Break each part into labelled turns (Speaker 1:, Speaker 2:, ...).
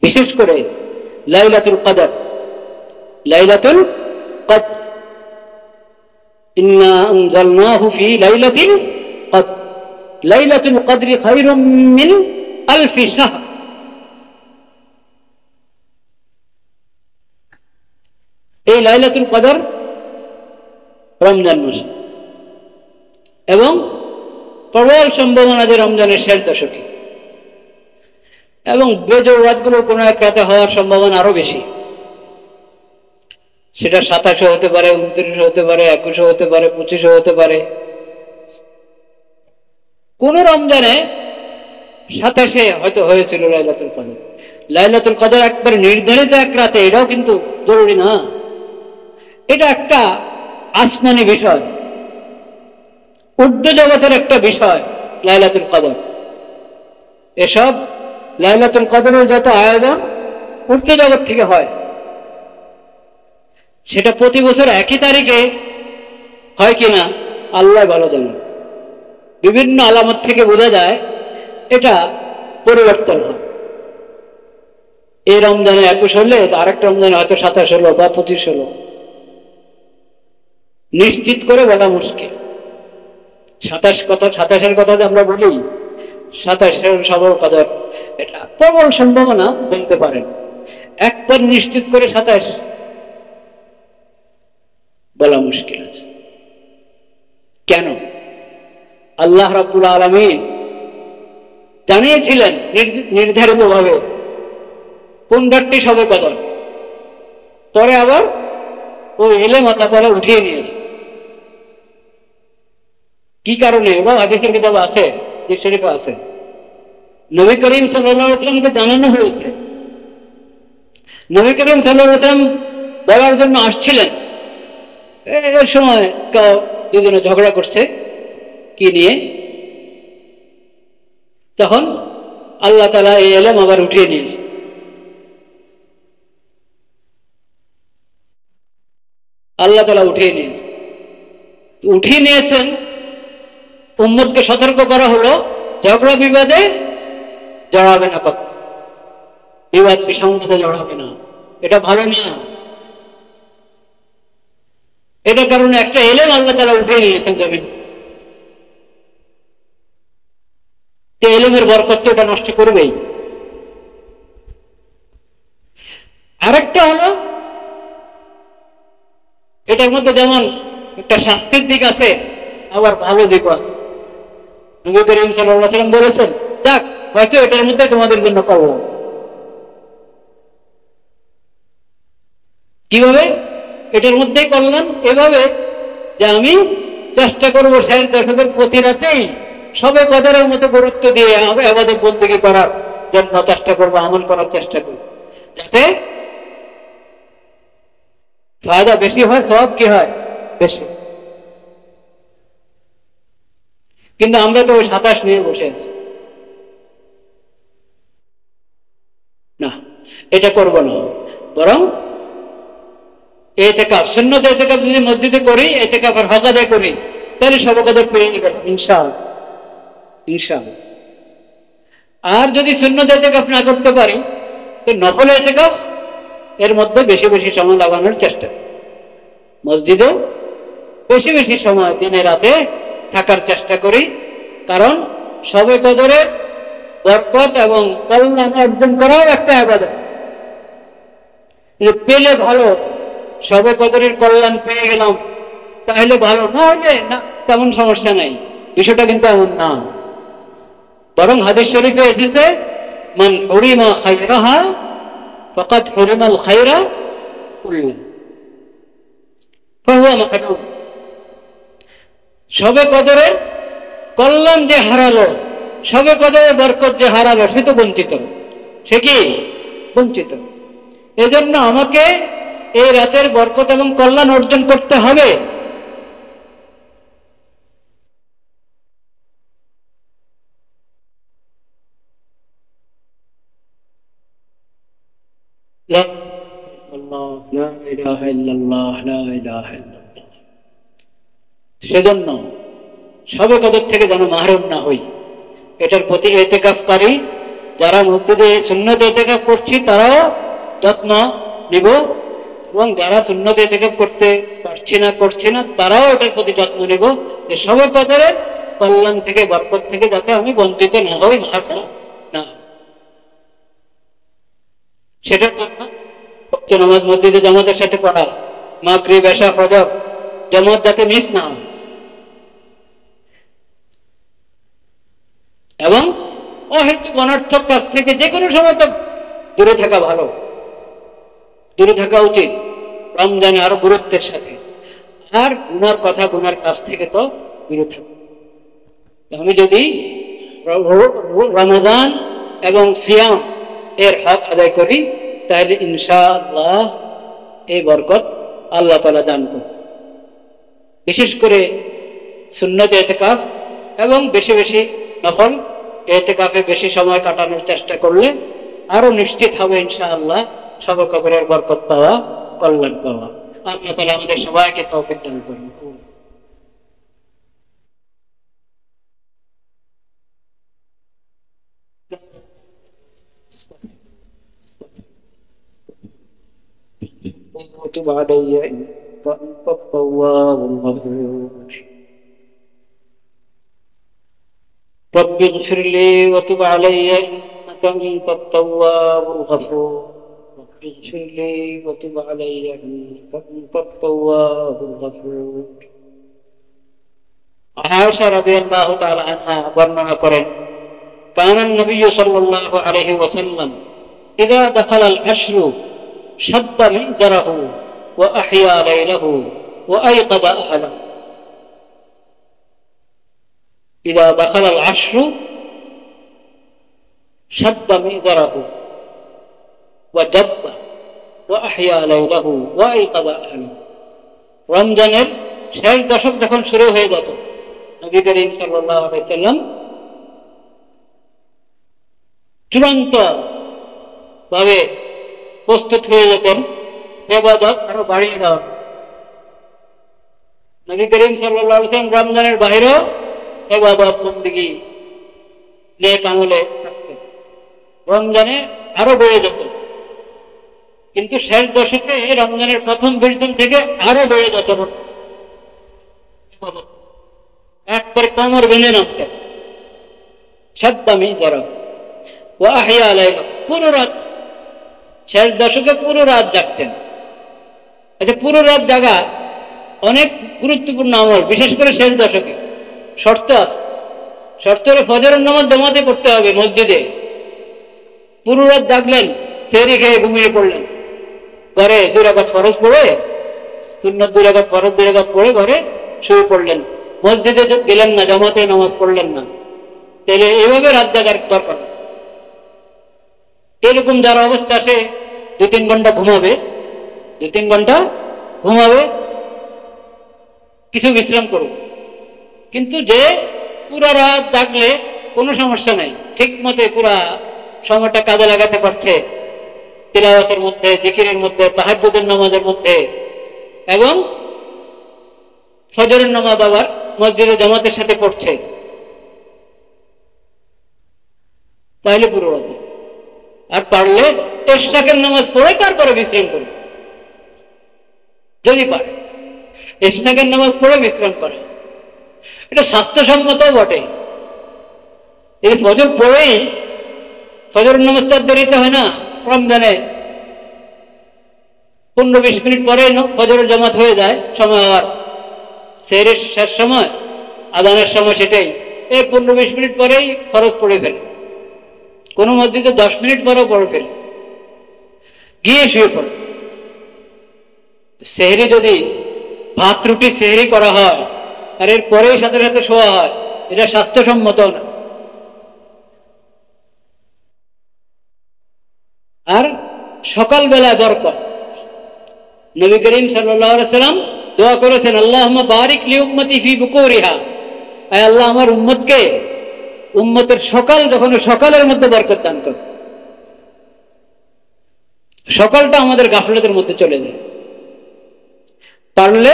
Speaker 1: বিশেষ করে লাইলাতুল কদর, লাইলাতুল কদর, ইন্না আনজালনাহু ফি লাইলাতিল কদর, লাইলাতুল কদরি খায়রুম মিন আলফি শাহর। এই লাইলাতুল কদর রমজান মাসে, এবং প্রবল সম্ভাবনা যে রমজানের শেষ দশকে, এবং বেজোড় রাতগুলোর কোনো এক রাতে হওয়ার সম্ভাবনা আরো বেশি। সেটা 27 হতে পারে, 29 হতে পারে, 21 হতে পারে, 25 হতে পারে। কোন রমজানে 27 হয়তো হয়েছিল লাইলাতুল কদর। লাইলাতুল কদর একবার নির্ধারিত এক রাতে, এটাও কিন্তু জরুরি না। এটা একটা আসমানি বিষয়, ঊর্ধ্ব জগতের একটা বিষয় লাইলাতুল কদর। এসব লাইলাতুল কদরের যত আয়োজন ঊর্ধ্ব জগৎ থেকে হয়। সেটা প্রতি বছর একই তারিখে হয় কিনা আল্লাহ ভালো জানেন। বিভিন্ন আলামত থেকে বোঝা যায় এটা পরিবর্তন হয়। এই রমজানে 21 হলে আরেকটা রমজানে হয়তো 27 হলো বা 25 হলো, নিশ্চিত করে বলা মুশকিল। 27-এর কথা যে আমরা বলি, 27 সব কদর, এটা প্রবল সম্ভাবনা বলতে পারেন। একবার নিশ্চিত করে 27 বলা মুশকিল আছে। কেন? আল্লাহ রাব্বুল আলামিন জানিয়েছিলেন নির্ধারিত ভাবে কোন রাতটি সবে কদর, পরে আবার ওই এলেম আল্লাহ তাআলা উঠিয়ে নিয়েছে। কি কারণে? এবং হাদিসের কিতাব আছে, শরীফে আছে, নবী করিম সাল্লাল্লাহু আলাইহি ওয়াসাল্লামকে জানানো হয়েছে। নবী করিম সাল্লাল্লাহু আলাইহি ওয়াসাল্লাম বলার জন্য আসছিলেন। এর সময় দুজনে ঝগড়া করছে কি নিয়ে, তখন আল্লাহ তাআলা এই এলেম আবার উঠিয়ে নিয়েছে। আল্লাহ তাআলা উঠিয়ে নিয়েছে। উঠিয়ে নিয়েছেন, উম্মতকে সতর্ক করা হলো ঝগড়া বিবাদে জড়াবে না, কত বিবাদ বিসংবাদে জড়াবে না, এটা ভালো না। এটার কারণে একটা এলেম আল্লাহ তাআলা উঠিয়ে নিয়েছেন জমিন। এলেমের বরকত এটা নষ্ট করবেই। আরেকটা হলো, এটার মধ্যে যেমন একটা শাস্তির দিক আছে, আবার ভালো দিক আছে। নবী করিম সাল্লাল্লাহু আলাইহি ওয়াসাল্লাম বলেছেন, যাক হয়তো এটার মধ্যে তোমাদের জন্য করব। কিভাবে? এটার মধ্যেই করলাম এভাবে যে আমি চেষ্টা করবো শেষ দশকের প্রতি রাতেই সবে কদরের মতো গুরুত্ব দিয়ে ইবাদত বন্দেগী করার জন্য চেষ্টা করবো, আমল করার চেষ্টা করবো, যাতে ফায়দা বেশি হয়, সওয়াব কি হয় বেশি। কিন্তু আমরা তো ওই 27 নিয়ে বসে আছি। না, এটা করব না, বরং এতেকাফ, সুন্নত এতেকাফ যদি মসজিদে করি, এতেকাফের হক আদায় করি, তাহলে সবে কদর পেয়ে গেল ইনশাআল্লাহ, ইনশাআল্লাহ। আর যদি সুন্নত এতেকাফ না করতে পারি, তো নফল এতেকাফ এর মধ্যে বেশি বেশি সময় লাগানোর চেষ্টা, মসজিদে বেশি বেশি সময় দিনে রাতে থাকার চেষ্টা করি। কারণ সবে কদরের বরকত এবং কল্যাণ অর্জন করাও একটা ইবাদত। পেলে ভালো, সবে কদরের কল্যাণ পেয়ে গেলাম তাহলে ভালো, না হলে না তেমন সমস্যা নাই, বিষয়টা কিন্তু এমন না। বরং হাদিস শরীফে এসেছে, মান হুরিমা খায়রাহা ফাকাদ হুরিমাল খায়রা কুল্লাহু ফাহুয়া মাহরুম। সবে কদরের কল্যাণ যে হারালো, সবে কদরের বরকত যে হারালো, সে তো বঞ্চিত, সে কি বঞ্চিত। এজন্য আমাকে এই রাতের বরকত এবং কল্যাণ অর্জন করতে হবে। সেজন্য সবে কদর থেকে যেন মাহরুম না হই, এটার প্রতি ইতিকাফকারী যারা মসজিদে সুন্নত ইতিকাফ করছি তারাও যত্ন নিব, এবং যারা সুন্নত ইতিকাফ করতে করছি না তারাও এটার প্রতি যত্ন নিব, যে সবকদের কল্যাণ থেকে, বরকত থেকে যাতে আমি বঞ্চিত না হই, না। সেটার জন্য নামাজ মসজিদে জামাতের সাথে পড়া, মাগরিব, এশা, ফজর জামাত যাতে মিস না হয়, এবং অহেতুক অনর্থক কাজ থেকে যে কোনো সময় তো দূরে থাকা ভালো, দূরে থাকা উচিত, রমজানে আরো গুরুত্বের সাথে। আর গুনার কথা, গুনার কাজ থেকে তো দূরে থাকবো। আমি যদি রমজান এবং সিয়াম এর হক আদায় করি, তাহলে ইনশাআল্লাহ এই বরকত আল্লাহ তাআলা দান করবে। বিশেষ করে সুন্নত ইতিকাফ এবং বেশি বেশি নফল ইতিকাফে বেশি সময় কাটানোর চেষ্টা করলে আরো নিশ্চিত হবে ইনশাআল্লাহ সবে কবরের বরকত পাওয়া, কল্যাণ পাওয়া। আল্লাহ তাআলা আমাদের সবাইকে তৌফিক দান করুন। وتب علي إنك أنت التواب الغفور رب اغفر لي وتب علي إنك أنت التواب الغفور رب اغفر لي وتب علي إنك أنت التواب الغفور عائشة رضي الله تعالى عنها برنامج করেন كان النبي صلى الله عليه وسلم إذا دخل العشر شد مئزره وأحيا ليله وأيقظ أهله إذا دخل العشر شد مئزره وجد وأحيا ليله وأيقظ أهله রমজানের শেষ দশক যখন শুরু হয়ে যেত, নবী করিম সাল্লাল্লাহু আলাইহি সাল্লাম চূড়ান্ত ভাবে প্রস্তুত হয়ে যেতেন ইবাদত আরো বাড়িয়ে দেওয়া। নবী করিম সাল্লাল্লাহু আলাইহি ওয়াসাল্লাম রমজানের বাইরেও ইবাদত বন্দেগী নেক আমলে থাকতেন, রমজানে আরো বেড়ে যেত। কিন্তু শেষ দশকে রমজানের প্রথম 20 দিন থেকে আরো বেড়ে যেত, একবারে কোমর বেঁধে নামতেন। সাদ্দামি যারা ও আহিয়া লাইলা, পুরো রাত, শেষ দশকে পুরো রাত জাগতেন। আচ্ছা, পুরো রাত জাগা অনেক গুরুত্বপূর্ণ আমল, বিশেষ করে শেষ দশকে। শর্ত আছে, শর্ত হলে ফজরের নামাজ জামাতে পড়তে হবে মসজিদে। পুরো রাত জাগলেন, সেহরি খেয়ে ঘুমিয়ে পড়লেন, ঘরে 2 রাকাত ফরজ পড়ে, সুন্নত 2 রাকাত, ফরজ 2 রাকাত পড়ে ঘরে শুয়ে পড়লেন, মসজিদে গেলেন না, জামাতে নামাজ পড়লেন না। তাহলে এইভাবে রাত জাগার দরকার। এরকম যার অবস্থা আছে 2-3 ঘন্টা ঘুমাবে, 2-3 ঘন্টা ঘুমাবে, কিছু বিশ্রাম করুক। কিন্তু যে পুরা রাত জাগলে কোনো সমস্যা নাই, ঠিক মতে পুরা সময়টা কাজে লাগাতে পারছে, তিলাওয়াতের মধ্যে, জিকিরের মধ্যে, তাহাজ্জুদের নামাজের মধ্যে, এবং ফজরের নামাজ আবার মসজিদে জামাতের সাথে পড়ছে, তাহলে পুরো রাত। আর পারলে ইশরাকের নামাজ পড়ে তারপরে বিশ্রাম করে, যদি পারে ইশরাকের নামাজ পড়ে বিশ্রাম করে, এটা স্বাস্থ্যসম্মত বটে। এই ফজর পড়েই, ফজরের নামাজ তার দেরিতে হয় না, রমজানে 15-20 মিনিট পরে ফজরের জামাত হয়ে যায়, সময় আর সেহরির শেষ সময়, আযানের সময় সেটাই, এই 15-20 মিনিট পরেই ফরজ পড়ে ফেলে, কোনো মসজিদে 10 মিনিট পরেও পড়ে ফেলে, গিয়ে শুয়ে পড়ে। সেহরি যদি ভাত রুটি সেহরি করা হয় আর এর পরেই সাথে সাথে শোয়া হয়, এটা স্বাস্থ্যসম্মত না। আর সকালবেলা বরকত, নবী করিম সাল্লাল্লাহু আলাইহি ওয়াসাল্লাম দোয়া করেছেন, আল্লাহুম্মা বারিক লি উম্মতি ফি বুকুরিহা, আয় আল্লাহ আমার উম্মতকে, উম্মতের সকাল যখন সকালের মধ্যে বরকত দান কর। সকালটা আমাদের গাফলতের মধ্যে চলে যায়। পারলে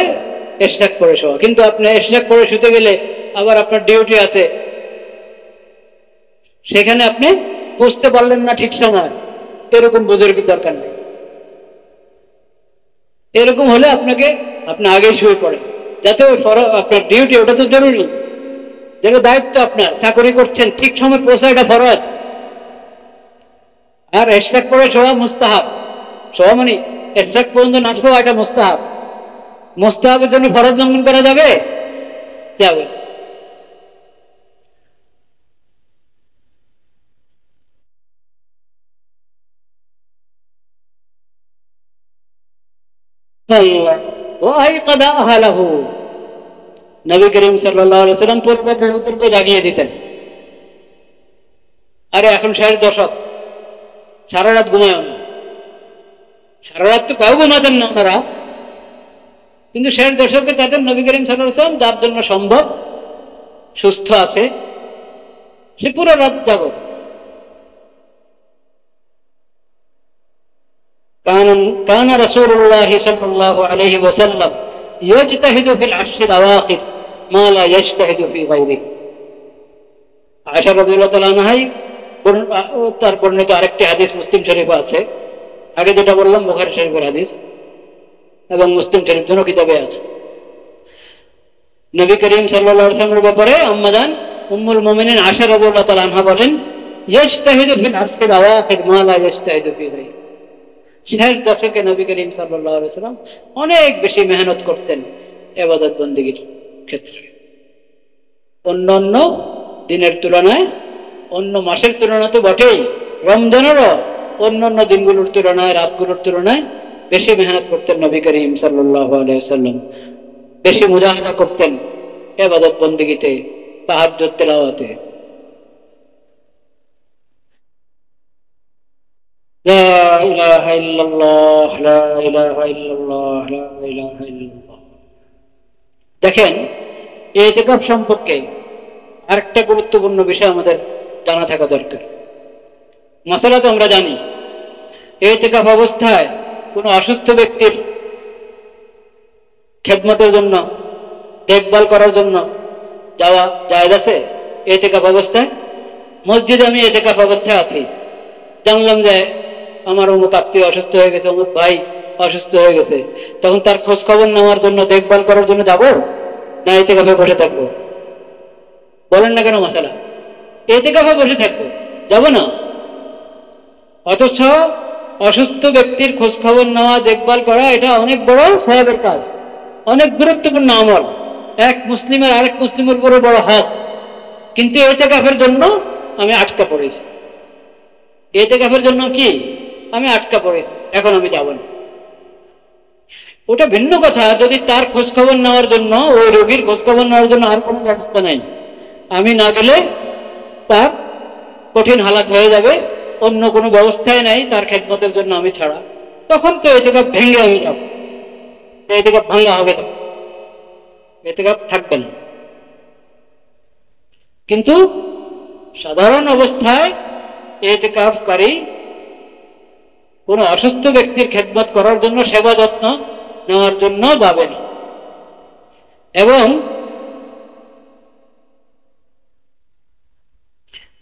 Speaker 1: ইশরাক পড়ে শোয়া, কিন্তু আপনি ইশরাক পড়ে শুতে গেলে আবার আপনার ডিউটি আছে, সেখানে আপনি বুঝতে পারলেন না ঠিক সময়, এরকম বুজুর্গের দরকার নেই। এরকম হলে আপনি আগে শুয়ে পড়েন, যাতে ওই আপনার ডিউটি, ওটা তো জরুরি, যেটা দায়িত্ব, আপনার চাকরি করছেন, ঠিক সময় পৌঁছা, এটা ফরজ। আর এশরাক পরে শোয়া মুস্তাহাব, শোয়া মানে এশরাক পর্যন্ত না শোয়া এটা মুস্তাহাব। মুস্তাহাবের জন্য ফরজ লঙ্ঘন করা যাবে? যাবে। নবী করিম সাল্লাল্লাহু আলাইহি ওয়াসাল্লাম পরিবারের লোকদেরকে জাগিয়ে দিতেন। আরে এখন 60 দশক, সারা রাত ঘুমায় না, সারা রাত তো কেউ ঘুমাতেন না তারা, কিন্তু 60 দশকে তাদের নবী করিম সাল্লাল্লাহু আলাইহি ওয়াসাল্লাম, যার জন্য সম্ভব, সুস্থ আছে, সে পুরো রাত জাগো। كان رسول الله صلى الله عليه وسلم يجتهد في العشر الأواخر ما لا يجتهد في غيره। আয়েশা রাদিয়াল্লাহু তাআলা আনহাই তার বর্ণিত আরেকটি হাদিস মুসলিম শরীফে আছে, আগে যেটা বললাম বুখারী শরীফের হাদিস এবং মুসলিম শরীফ দুটো কিতাবে আছে। নবী করিম সাল্লাল্লাহু আলাইহি ওয়াসাল্লামের ব্যাপারে আম্মাজান উম্মুল মুমিনিন আয়েশা রাদিয়াল্লাহু তাআলা আনহা বলেন, ইয়াজতাহিদু ফিল আশরিল আওয়াখির মা লা ইয়াজতাহিদু ফি গায়রিহি। 60 দশকে নবী করিম সাল্লাল্লাহু আলাইহি ওয়াসাল্লাম অনেক বেশি মেহনত করতেন ইবাদত বন্দেগীর ক্ষেত্রে, অন্যান্য দিনের তুলনায়, অন্য মাসের তুলনায় তো বটেই, রমজানেরও অন্যান্য দিনগুলোর তুলনায়, রাতগুলোর তুলনায় বেশি মেহনত করতেন নবী করিম সাল্লাল্লাহু আলাইহি ওয়াসাল্লাম, বেশি মুজাহাদা করতেন ইবাদত বন্দেগীতে, তাহাজ্জুদ তেলাওয়াতে। লা ইলাহা ইল্লাল্লাহ, লা ইলাহা ইল্লাল্লাহ, লা ইলাহা ইল্লাল্লাহ। দেখেন, এই ইতিকাফ সম্পর্কে আরেকটা গুরুত্বপূর্ণ বিষয় আমাদের জানা থাকা দরকার। মাসালা তো আমরা জানি, এই ইতিকাফ অবস্থায় কোনো অসুস্থ ব্যক্তির খেদমতের জন্য, দেখভাল করার জন্য যাওয়া জায়েজ আছে? এই ইতিকাফ অবস্থায় মসজিদে আমি ইতিকাফ অবস্থায় আছি, জানলাম যে আমার অমুক আত্মীয় অসুস্থ হয়ে গেছে, অমুক ভাই অসুস্থ হয়ে গেছে, তখন তার খোঁজ খবর নেওয়ার জন্য, দেখভাল করার জন্য যাবো, না ইতিকাফে বসে থাকবো? বলেন না কেন মাসালা? ইতিকাফে বসে থাকবো, যাবো না। অথচ অসুস্থ ব্যক্তির খোঁজ খবর নেওয়া, দেখভাল করা, এটা অনেক বড় সওয়াবের কাজ, অনেক গুরুত্বপূর্ণ আমল, এক মুসলিমের আরেক মুসলিমের উপরে বড় হক। কিন্তু ইতিকাফের জন্য আমি আটকা পড়েছি, ইতিকাফের জন্য কি আমি আটকা পড়েছি, এখন আমি যাব না। ওটা ভিন্ন কথা যদি তার খোঁজ খবর নেওয়ার জন্য, ওই রোগীর খোঁজ খবর নেওয়ার জন্য আর কোনো ব্যবস্থা নাই, আমি না গেলে তার কঠিন হালাত হয়ে যাবে, অন্য কোনো ব্যবস্থাই নাই তার খেদমতের জন্য আমি ছাড়া, তখন তো ইতিকাফ ভেঙে আমি যাব, ইতিকাফ ভাঙা হবে না, ইতিকাফ থাকবে না। কিন্তু সাধারণ অবস্থায় ইতিকাফকারী কোন অসুস্থ ব্যক্তির খেদমত করার জন্য, সেবা যত্ন নেওয়ার জন্য যাবেন, এবং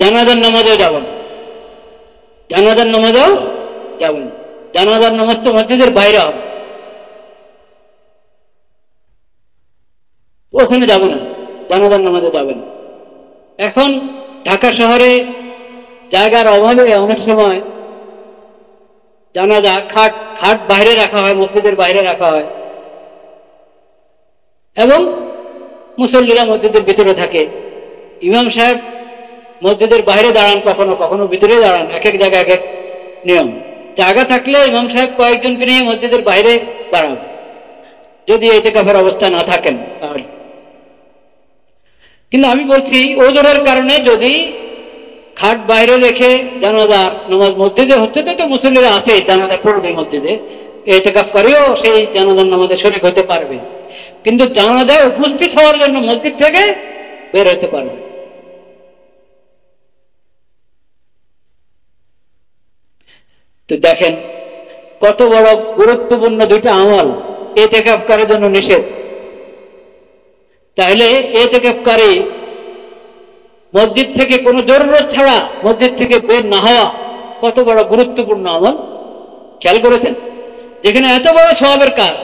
Speaker 1: জানাজার নামাজও যাবেন, জানাজার নামাজও যাবেন। জানাজার নামাজ তো মসজিদের বাইরে হবে, ওখানে যাব না, জানাজার নামাজে যাবেন। এখন ঢাকা শহরে জায়গার অভাবে অনেক সময় জানাজা খাট বাইরে রাখা হয়, মসজিদের বাইরে রাখা হয়, এবং মুসল্লিরা মসজিদের ভিতরে থাকে। ইমাম সাহেব মসজিদের বাইরে দাঁড়ান, কখনো কখনো ভিতরে দাঁড়ান, এক এক জায়গায় এক এক নিয়ম। জায়গা থাকলে ইমাম সাহেব কয়েকজনকে নিয়ে মসজিদের বাইরে দাঁড়ান, যদি ইতিকাফের অবস্থা না থাকেন তাহলে। কিন্তু আমি বলছি, ওজোরের কারণে যদি খাট বাইরে রেখে জানাজা নামাজ মসজিদে হচ্ছে, তো মুসল্লিরা আছে, জানাজা পড়বে মসজিদে, ইতিকাফকারীও সেই জানাজার নামাজে শরীক হতে পারবে, কিন্তু জানাজায় উপস্থিত হওয়ার জন্য মসজিদ থেকে বের হতে পারবে। তো দেখেন কত বড় গুরুত্বপূর্ণ দুইটা আমল ইতিকাফকারীর জন্য নিষেধ। তাহলে ইতিকাফকারী মসজিদ থেকে কোনো জরুরত ছাড়া মসজিদ থেকে বের না হওয়া কত বড় গুরুত্বপূর্ণ আমল খেয়াল করেছেন? যেখানে এত বড় সওয়াবের কাজ,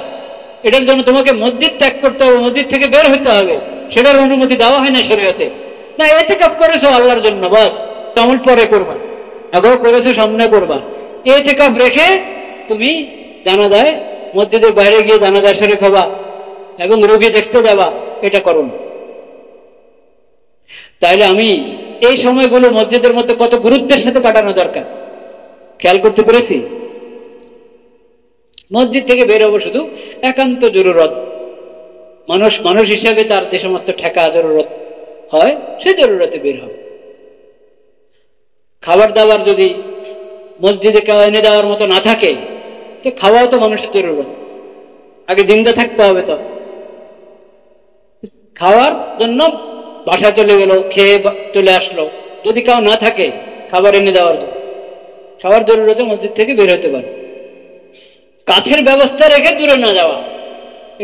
Speaker 1: এটার জন্য তোমাকে মসজিদ ত্যাগ করতে হবে, মসজিদ থেকে বের হতে হবে, সেটার অনুমতি দেওয়া হয় না শরীয়তে। না, ইতিকাফ করেছো আল্লাহর জন্য, বাস আমল পরে করবা, আগেও করেছো সামনে করবা। ইতিকাফ রেখে তুমি জানাজায় মসজিদের বাইরে গিয়ে জানাজা শরীক হবা এবং রোগী দেখতে যাবা, এটা করুন। তাইলে আমি এই সময়গুলো মসজিদের মধ্যে কত গুরুত্বের সাথে কাটানো দরকার খেয়াল করতে পেরেছি। মসজিদ থেকে বের হবো শুধু একান্ত জরুরত, মানুষ হিসাবে তার যে সমস্ত ঠেকা জরুরত হয় সেই জরুরতে বের হবে। খাবার দাবার যদি মসজিদে কেউ এনে দেওয়ার মতো না থাকে, তো খাওয়াও তো মানুষের জরুরত, আগে জিন্দা থাকতে হবে। তো খাওয়ার জন্য বাসা চলে গেল, খেয়ে চলে আসলো, যদি কেউ না থাকে খাবার এনে দেওয়ার জন্য, খাওয়ার জরুরতে মসজিদ থেকে বের হতে পারে। কাছের ব্যবস্থা রেখে দূরে না যাওয়া,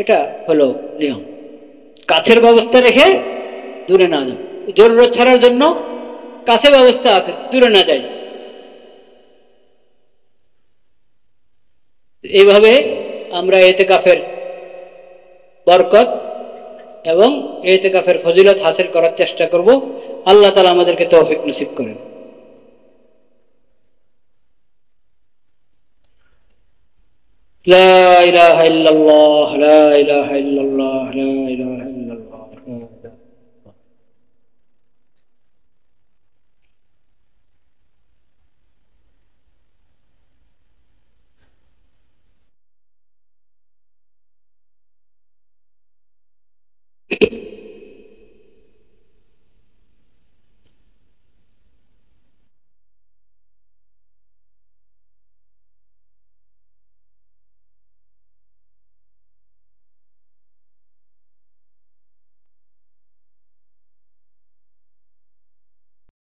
Speaker 1: এটা হলো নিয়ম। কাছের ব্যবস্থা রেখে দূরে না যাওয়া, জরুরত ছাড়ার জন্য কাছে ব্যবস্থা আছে, দূরে না যাই। এইভাবে আমরা ইতিকাফের বরকত এবং ইতিকাফের ফজিলত হাসিল করার চেষ্টা করব। আল্লাহ তাআলা আমাদেরকে তৌফিক নসিব করেন। লা ইলাহা ইল্লাল্লাহ, লা ইলাহা ইল্লাল্লাহ, লা ইলাহা